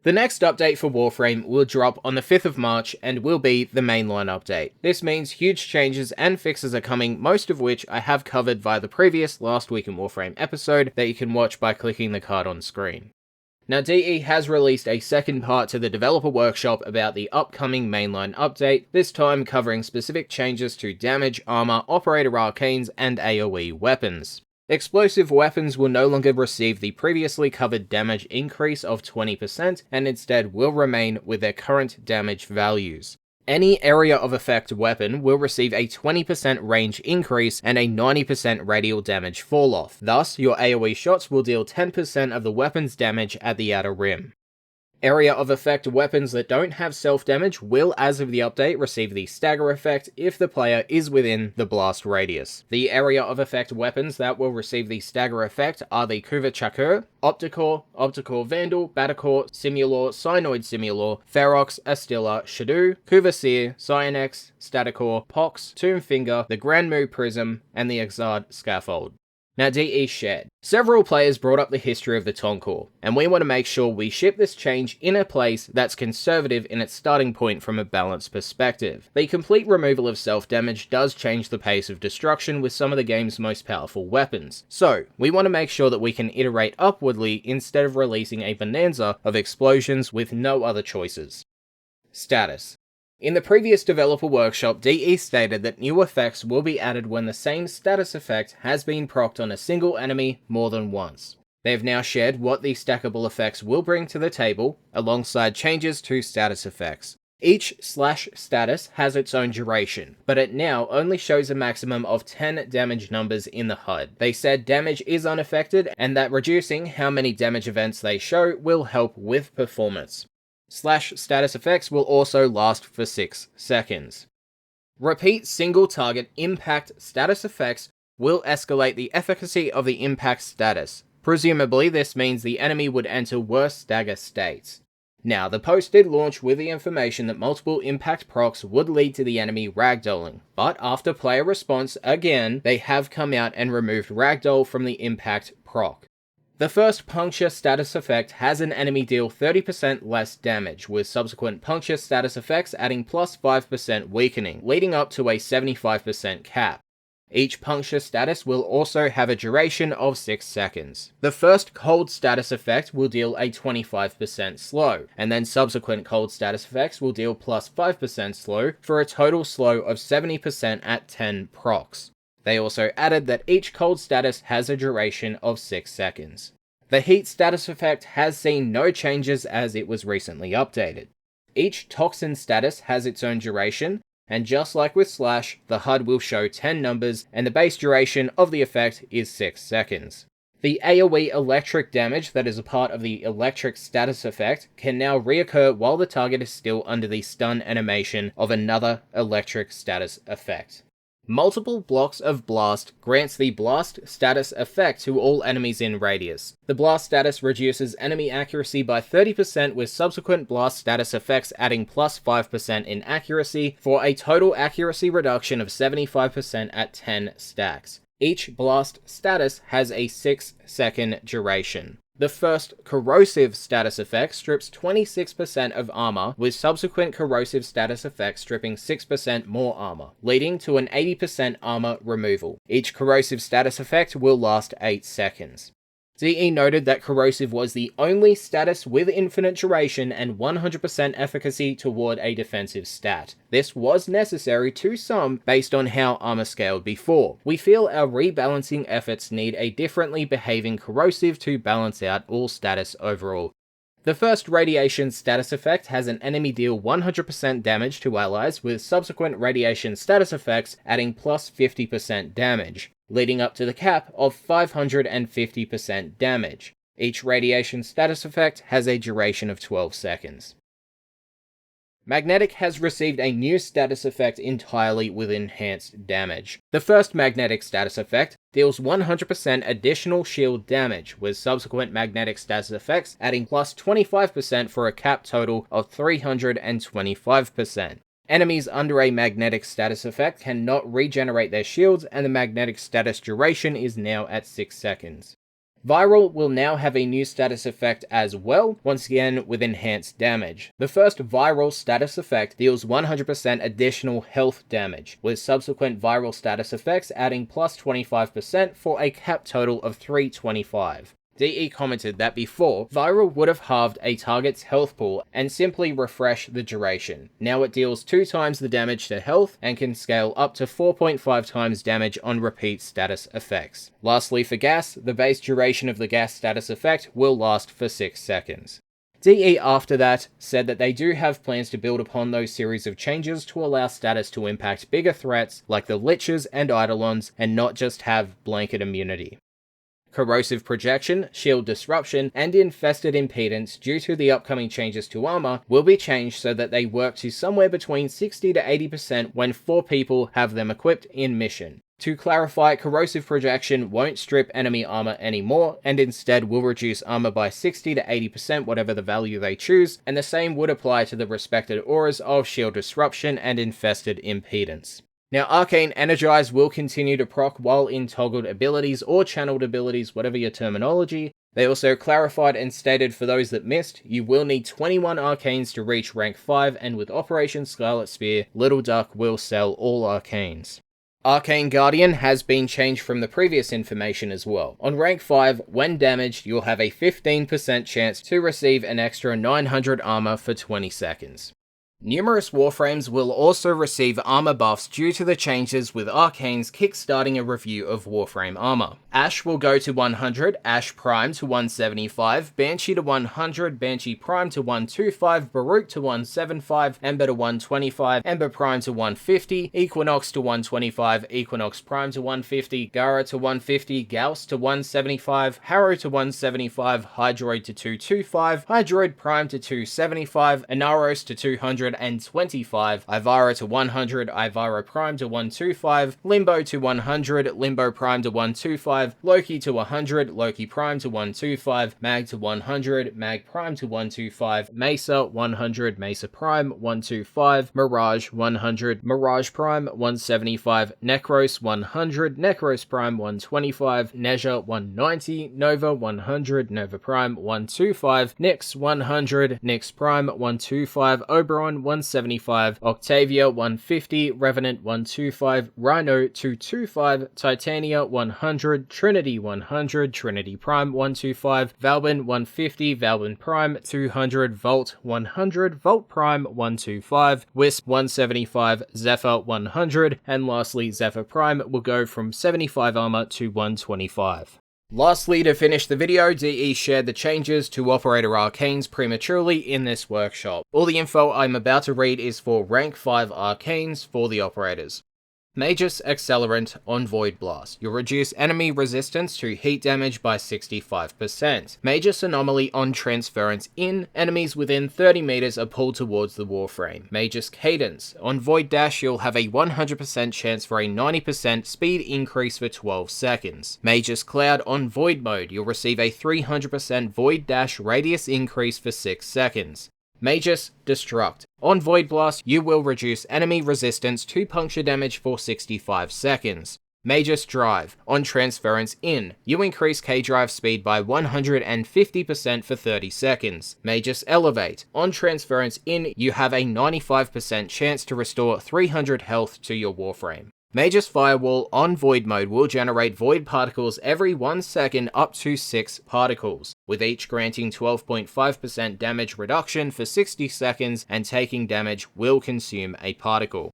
The next update for Warframe will drop on the 5th of March and will be the mainline update. This means huge changes and fixes are coming, most of which I have covered via the previous Last Week in Warframe episode that you can watch by clicking the card on screen. Now, DE has released a second part to the developer workshop about the upcoming mainline update, this time covering specific changes to damage, armor, operator arcanes, and AoE weapons. Explosive weapons will no longer receive the previously covered damage increase of 20% and instead will remain with their current damage values. Any area of effect weapon will receive a 20% range increase and a 90% radial damage falloff. Thus, your AoE shots will deal 10% of the weapon's damage at the outer rim. Area of effect weapons that don't have self-damage will, as of the update, receive the stagger effect if the player is within the blast radius. The area of effect weapons that will receive the stagger effect are the Kuva Chakur, Opticore, Opticore Vandal, Batacore, Simulor, Cyanoid Simulor, Ferox, Astilla, Shadu, Kuva Seer, Cyanex, Staticore, Pox, Tombfinger, the Grand Mu Prism, and the Exard Scaffold. Now, DE shared. Several players brought up the history of the Toncore, and we want to make sure we ship this change in a place that's conservative in its starting point from a balance perspective. The complete removal of self-damage does change the pace of destruction with some of the game's most powerful weapons, so we want to make sure that we can iterate upwardly instead of releasing a bonanza of explosions with no other choices. Status. In the previous developer workshop, DE stated that new effects will be added when the same status effect has been procced on a single enemy more than once. They have now shared what these stackable effects will bring to the table, alongside changes to status effects. Each /status has its own duration, but it now only shows a maximum of 10 damage numbers in the HUD. They said damage is unaffected, and that reducing how many damage events they show will help with performance. /status effects will also last for 6 seconds. Repeat single target impact status effects will escalate the efficacy of the impact status. Presumably this means the enemy would enter worse stagger states. Now, the post did launch with the information that multiple impact procs would lead to the enemy ragdolling, but after player response, again, they have come out and removed ragdoll from the impact proc. The first Puncture status effect has an enemy deal 30% less damage, with subsequent Puncture status effects adding plus 5% weakening, leading up to a 75% cap. Each Puncture status will also have a duration of 6 seconds. The first Cold status effect will deal a 25% slow, and then subsequent Cold status effects will deal plus 5% slow, for a total slow of 70% at 10 procs. They also added that each cold status has a duration of 6 seconds. The heat status effect has seen no changes as it was recently updated. Each toxin status has its own duration, and just like with Slash, the HUD will show 10 numbers and the base duration of the effect is 6 seconds. The AoE electric damage that is a part of the electric status effect can now reoccur while the target is still under the stun animation of another electric status effect. Multiple blocks of blast grants the blast status effect to all enemies in radius. The blast status reduces enemy accuracy by 30% with subsequent blast status effects adding plus 5% in accuracy for a total accuracy reduction of 75% at 10 stacks. Each blast status has a 6-second duration. The first corrosive status effect strips 26% of armor, with subsequent corrosive status effects stripping 6% more armor, leading to an 80% armor removal. Each corrosive status effect will last 8 seconds. DE noted that corrosive was the only status with infinite duration and 100% efficacy toward a defensive stat. This was necessary to some based on how armor scaled before. We feel our rebalancing efforts need a differently behaving corrosive to balance out all status overall. The first radiation status effect has an enemy deal 100% damage to allies, with subsequent radiation status effects adding plus 50% damage, leading up to the cap of 550% damage. Each radiation status effect has a duration of 12 seconds. Magnetic has received a new status effect entirely with enhanced damage. The first magnetic status effect deals 100% additional shield damage, with subsequent magnetic status effects adding plus 25% for a cap total of 325%. Enemies under a magnetic status effect cannot regenerate their shields, and the magnetic status duration is now at 6 seconds. Viral will now have a new status effect as well, once again with enhanced damage. The first viral status effect deals 100% additional health damage, with subsequent viral status effects adding plus 25% for a cap total of 325. DE commented that before, Viral would have halved a target's health pool and simply refresh the duration. Now it deals 2 times the damage to health and can scale up to 4.5 times damage on repeat status effects. Lastly for gas, the base duration of the gas status effect will last for 6 seconds. DE after that said that they do have plans to build upon those series of changes to allow status to impact bigger threats like the Liches and Eidolons and not just have blanket immunity. Corrosive Projection, Shield Disruption, and Infested Impedance due to the upcoming changes to armor will be changed so that they work to somewhere between 60 to 80% when 4 people have them equipped in mission. To clarify, Corrosive Projection won't strip enemy armor anymore, and instead will reduce armor by 60 to 80% whatever the value they choose, and the same would apply to the respected auras of Shield Disruption and Infested Impedance. Now, Arcane Energize will continue to proc while in toggled abilities or channeled abilities, whatever your terminology. They also clarified and stated for those that missed, you will need 21 Arcanes to reach rank 5, and with Operation Scarlet Spear, Little Duck will sell all Arcanes. Arcane Guardian has been changed from the previous information as well. On rank 5, when damaged, you'll have a 15% chance to receive an extra 900 armor for 20 seconds. Numerous Warframes will also receive armor buffs due to the changes, with Arcanes kickstarting a review of Warframe armor. Ash will go to 100, Ash Prime to 175, Banshee to 100, Banshee Prime to 125, Baruch to 175, Ember to 125, Ember Prime to 150, Equinox to 125, Equinox Prime to 150, Gara to 150, Gauss to 175, Harrow to 175, Hydroid to 225, Hydroid Prime to 275, Inaros to 225, Ivara to 100, Ivara Prime to 125, Limbo to 100, Limbo Prime to 125, Loki to 100, Loki Prime to 125, Mag to 100, Mag Prime to 125, Mesa 100, Mesa Prime 125, Mirage 100, Mirage Prime 175, Necros 100, Necros Prime 125, Nezha 190, Nova 100, Nova Prime 125, Nyx 100, Nyx Prime 125, Oberon 175, Octavia 150, Revenant 125, Rhino 225, Titania 100, Trinity 100, Trinity Prime 125, Valbin 150, Valbin Prime 200, Volt 100, Volt Prime 125, Wisp 175, Zephyr 100, and lastly Zephyr Prime will go from 75 armor to 125. Lastly, to finish the video, DE shared the changes to Operator Arcanes prematurely in this workshop. All the info I'm about to read is for rank 5 Arcanes for the operators. Magus Accelerant on Void Blast. You'll reduce enemy resistance to heat damage by 65%. Magus Anomaly on Transference in. Enemies within 30 meters are pulled towards the Warframe. Magus Cadence. On Void Dash, you'll have a 100% chance for a 90% speed increase for 12 seconds. Magus Cloud on Void Mode. You'll receive a 300% Void Dash radius increase for 6 seconds. Magus Destruct. On Void Blast, you will reduce enemy resistance to puncture damage for 65 seconds. Magus Drive. On Transference in, you increase K-Drive speed by 150% for 30 seconds. Magus Elevate. On Transference in, you have a 95% chance to restore 300 health to your Warframe. Magus Firewall on Void Mode will generate Void Particles every 1 second up to 6 particles, with each granting 12.5% damage reduction for 60 seconds, and taking damage will consume a particle.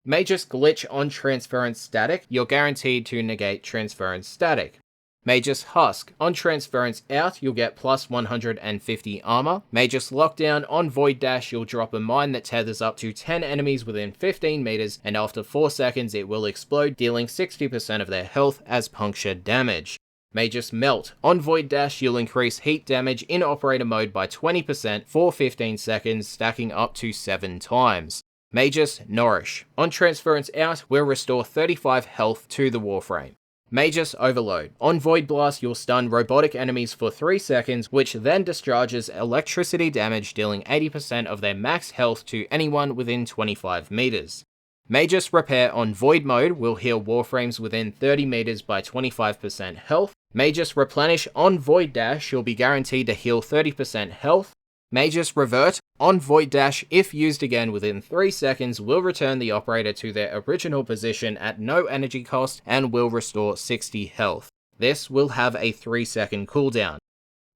Magus Glitch on Transference Static. You're guaranteed to negate Transference Static. Magus Husk. On Transference out, you'll get plus 150 armor. Magus Lockdown. On Void Dash, you'll drop a mine that tethers up to 10 enemies within 15 meters, and after 4 seconds it will explode, dealing 60% of their health as puncture damage. Magus Melt. On Void Dash, you'll increase heat damage in operator mode by 20% for 15 seconds, stacking up to 7 times. Magus Nourish. On Transference out, will restore 35 health to the Warframe. Magus Overload. On Void Blast, you'll stun robotic enemies for 3 seconds, which then discharges electricity damage, dealing 80% of their max health to anyone within 25 meters. Magus Repair on Void Mode will heal Warframes within 30 meters by 25% health. Magus Replenish on Void Dash, you'll be guaranteed to heal 30% health. Magus Revert on Void Dash, if used again within 3 seconds, will return the operator to their original position at no energy cost and will restore 60 health. This will have a 3-second cooldown.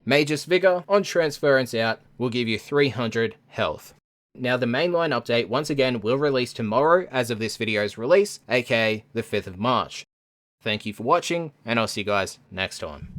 Magus Vigor on Transference Out will give you 300 health. Now the mainline update once again will release tomorrow as of this video's release, aka the 5th of March. Thank you for watching, and I'll see you guys next time.